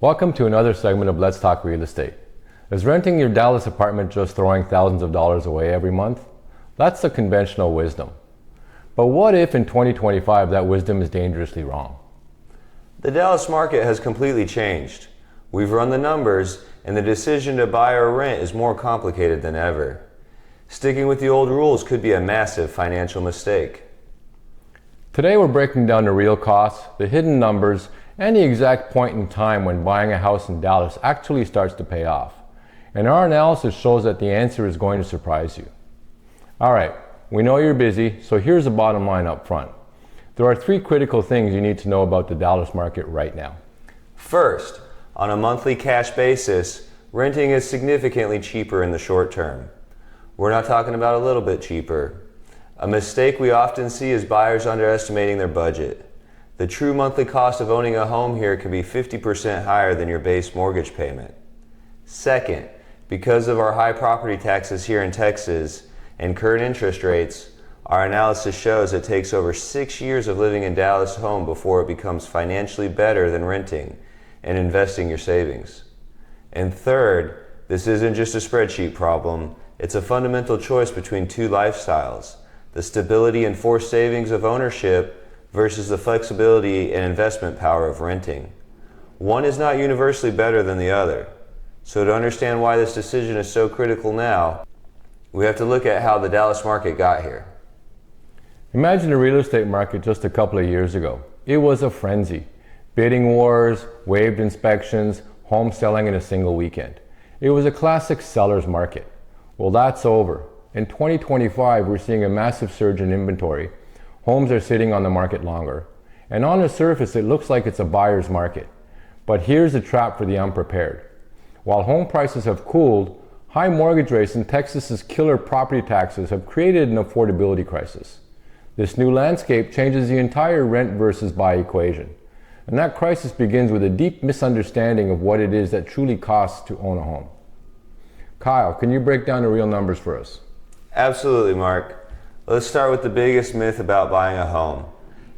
Welcome to another segment of Let's Talk Real Estate. Is renting your Dallas apartment just throwing thousands of dollars away every month? That's the conventional wisdom. But what if in 2025 that wisdom is dangerously wrong? The Dallas market has completely changed. We've run the numbers, and the decision to buy or rent is more complicated than ever. Sticking with the old rules could be a massive financial mistake. Today we're breaking down the real costs, the hidden numbers, and the exact point in time when buying a house in Dallas actually starts to pay off. And our analysis shows that the answer is going to surprise you. All right, we know you're busy, so here's the bottom line up front. There are three critical things you need to know about the Dallas market right now. First, on a monthly cash basis, renting is significantly cheaper in the short term. We're not talking about a little bit cheaper. A mistake we often see is buyers underestimating their budget. The true monthly cost of owning a home here can be 50% higher than your base mortgage payment. Second, because of our high property taxes here in Texas and current interest rates, our analysis shows it takes over 6 years of living in Dallas home before it becomes financially better than renting and investing your savings. And third, this isn't just a spreadsheet problem, it's a fundamental choice between two lifestyles, the stability and forced savings of ownership versus the flexibility and investment power of renting. One is not universally better than the other. So to understand why this decision is so critical now, we have to look at how the Dallas market got here. Imagine the real estate market just a couple of years ago. It was a frenzy. Bidding wars, waived inspections, home selling in a single weekend. It was a classic seller's market. Well, that's over. In 2025, we're seeing a massive surge in inventory. Homes are sitting on the market longer. And on the surface, it looks like it's a buyer's market. But here's the trap for the unprepared. While home prices have cooled, high mortgage rates and Texas's killer property taxes have created an affordability crisis. This new landscape changes the entire rent versus buy equation. And that crisis begins with a deep misunderstanding of what it is that truly costs to own a home. Kyle, can you break down the real numbers for us? Absolutely, Mark. Let's start with the biggest myth about buying a home,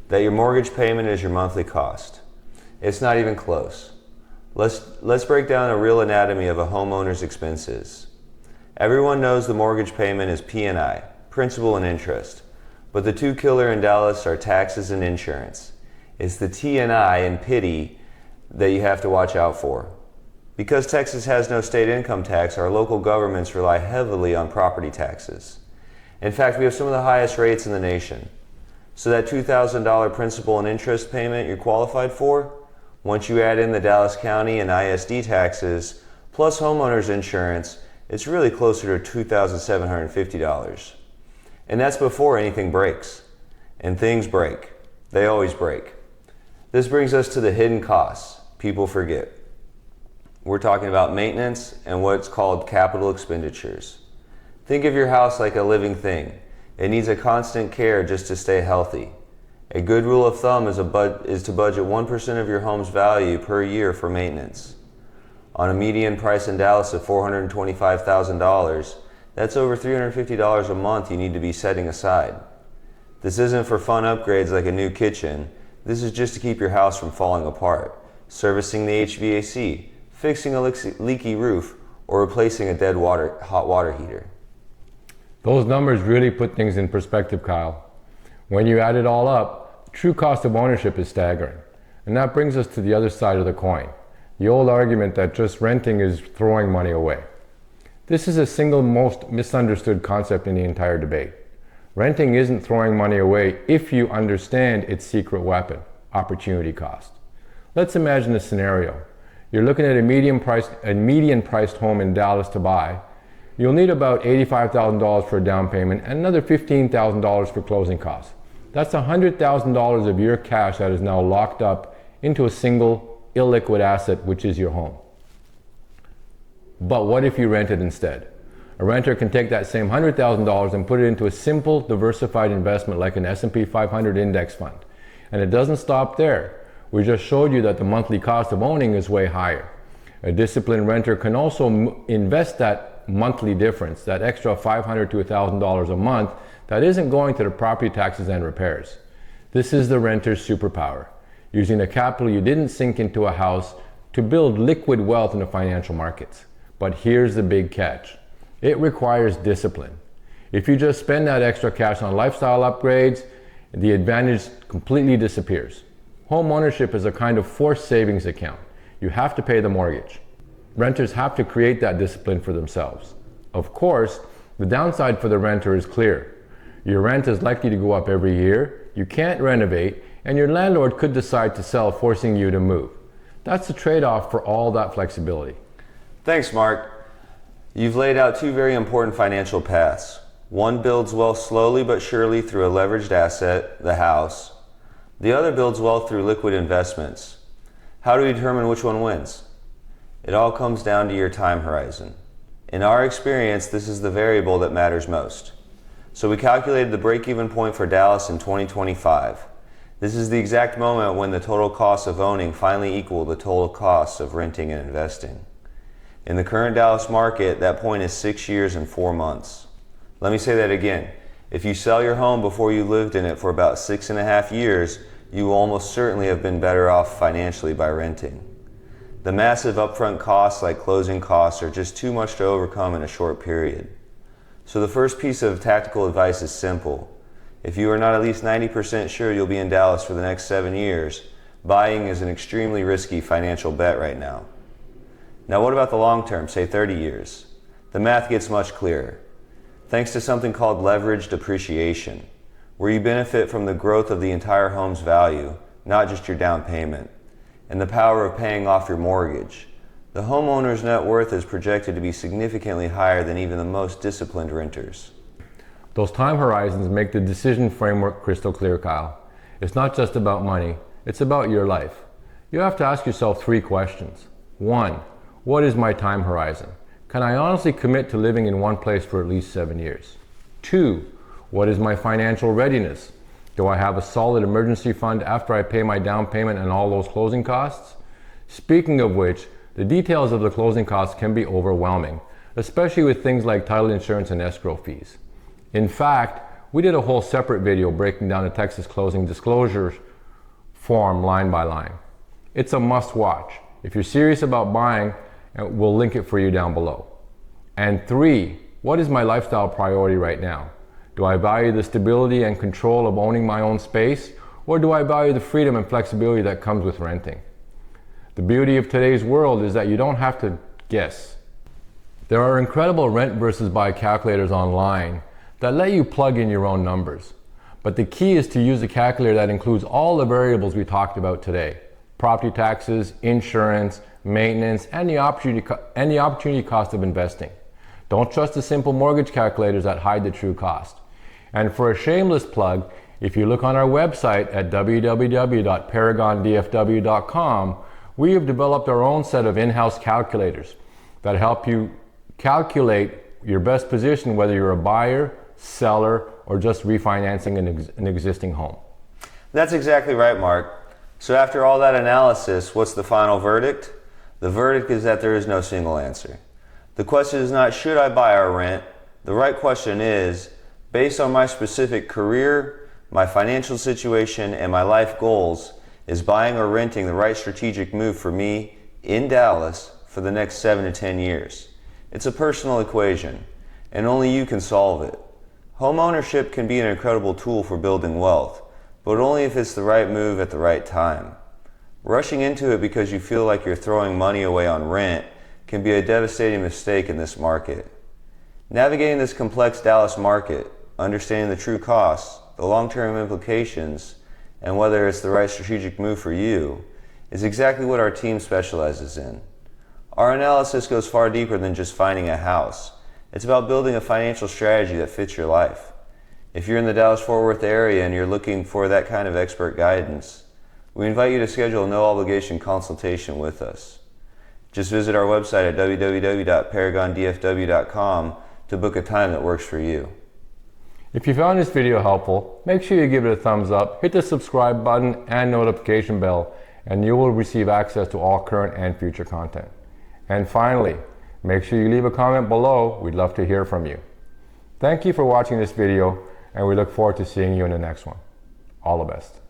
that your mortgage payment is your monthly cost. It's not even close. Let's break down a real anatomy of a homeowner's expenses. Everyone knows the mortgage payment is P&I, principal and interest, but the two killer in Dallas are taxes and insurance. It's the T&I and pity that you have to watch out for. Because Texas has no state income tax, our local governments rely heavily on property taxes. In fact, we have some of the highest rates in the nation. So that $2,000 principal and interest payment you're qualified for, once you add in the Dallas County and ISD taxes, plus homeowner's insurance, it's really closer to $2,750. And that's before anything breaks. And things break. They always break. This brings us to the hidden costs people forget. We're talking about maintenance and what's called capital expenditures. Think of your house like a living thing. It needs a constant care just to stay healthy. A good rule of thumb is to budget 1% of your home's value per year for maintenance. On a median price in Dallas of $425,000, that's over $350 a month you need to be setting aside. This isn't for fun upgrades like a new kitchen. This is just to keep your house from falling apart, servicing the HVAC, fixing a leaky roof, or replacing a dead hot water heater. Those numbers really put things in perspective, Kyle. When you add it all up, the true cost of ownership is staggering. And that brings us to the other side of the coin, the old argument that just renting is throwing money away. This is the single most misunderstood concept in the entire debate. Renting isn't throwing money away if you understand its secret weapon, opportunity cost. Let's imagine a scenario. You're looking at a median priced home in Dallas to buy. You'll need about $85,000 for a down payment and another $15,000 for closing costs. That's $100,000 of your cash that is now locked up into a single illiquid asset, which is your home. But what if you rent it instead? A renter can take that same $100,000 and put it into a simple, diversified investment like an S&P 500 index fund. And it doesn't stop there. We just showed you that the monthly cost of owning is way higher. A disciplined renter can also invest that monthly difference, that extra $500 to $1,000 a month that isn't going to the property taxes and repairs. This is the renter's superpower, using the capital you didn't sink into a house to build liquid wealth in the financial markets. But here's the big catch. It requires discipline. If you just spend that extra cash on lifestyle upgrades, the advantage completely disappears. Home ownership is a kind of forced savings account. You have to pay the mortgage. Renters have to create that discipline for themselves. Of course, the downside for the renter is clear. Your rent is likely to go up every year, you can't renovate, and your landlord could decide to sell, forcing you to move. That's the trade-off for all that flexibility. Thanks, Mark. You've laid out two very important financial paths. One builds wealth slowly but surely through a leveraged asset, the house. The other builds wealth through liquid investments. How do we determine which one wins? It all comes down to your time horizon. In our experience, this is the variable that matters most. So we calculated the break-even point for Dallas in 2025. This is the exact moment when the total cost of owning finally equal the total costs of renting and investing. In the current Dallas market, that point is 6 years and 4 months. Let me say that again. If you sell your home before you lived in it for about 6.5 years, you will almost certainly have been better off financially by renting. The massive upfront costs like closing costs are just too much to overcome in a short period. So the first piece of tactical advice is simple. If you are not at least 90% sure you'll be in Dallas for the next 7 years, buying is an extremely risky financial bet right now. Now what about the long term, say 30 years? The math gets much clearer. Thanks to something called leveraged appreciation, where you benefit from the growth of the entire home's value, not just your down payment, and the power of paying off your mortgage. The homeowner's net worth is projected to be significantly higher than even the most disciplined renters. Those time horizons make the decision framework crystal clear, Kyle. It's not just about money, it's about your life. You have to ask yourself 3 questions. 1, what is my time horizon? Can I honestly commit to living in one place for at least 7 years? 2, what is my financial readiness? Do I have a solid emergency fund after I pay my down payment and all those closing costs? Speaking of which, the details of the closing costs can be overwhelming, especially with things like title insurance and escrow fees. In fact, we did a whole separate video breaking down the Texas closing disclosure form line by line. It's a must watch. If you're serious about buying, we'll link it for you down below. And 3, what is my lifestyle priority right now? Do I value the stability and control of owning my own space, or do I value the freedom and flexibility that comes with renting? The beauty of today's world is that you don't have to guess. There are incredible rent versus buy calculators online that let you plug in your own numbers. But the key is to use a calculator that includes all the variables we talked about today: property taxes, insurance, maintenance, and the opportunity cost of investing. Don't trust the simple mortgage calculators that hide the true cost. And for a shameless plug, if you look on our website at www.paragondfw.com, we have developed our own set of in-house calculators that help you calculate your best position, whether you're a buyer, seller, or just refinancing an existing home. That's exactly right, Mark. So after all that analysis, what's the final verdict? The verdict is that there is no single answer. The question is not, should I buy or rent? The right question is, based on my specific career, my financial situation, and my life goals, is buying or renting the right strategic move for me in Dallas for the next 7 to 10 years? It's a personal equation, and only you can solve it. Home ownership can be an incredible tool for building wealth, but only if it's the right move at the right time. Rushing into it because you feel like you're throwing money away on rent can be a devastating mistake in this market. Navigating this complex Dallas market, understanding the true costs, the long-term implications, and whether it's the right strategic move for you, is exactly what our team specializes in. Our analysis goes far deeper than just finding a house. It's about building a financial strategy that fits your life. If you're in the Dallas-Fort Worth area and you're looking for that kind of expert guidance, we invite you to schedule a no-obligation consultation with us. Just visit our website at www.paragondfw.com to book a time that works for you. If you found this video helpful, make sure you give it a thumbs up, hit the subscribe button and notification bell, and you will receive access to all current and future content. And finally, make sure you leave a comment below. We'd love to hear from you. Thank you for watching this video, and we look forward to seeing you in the next one. All the best.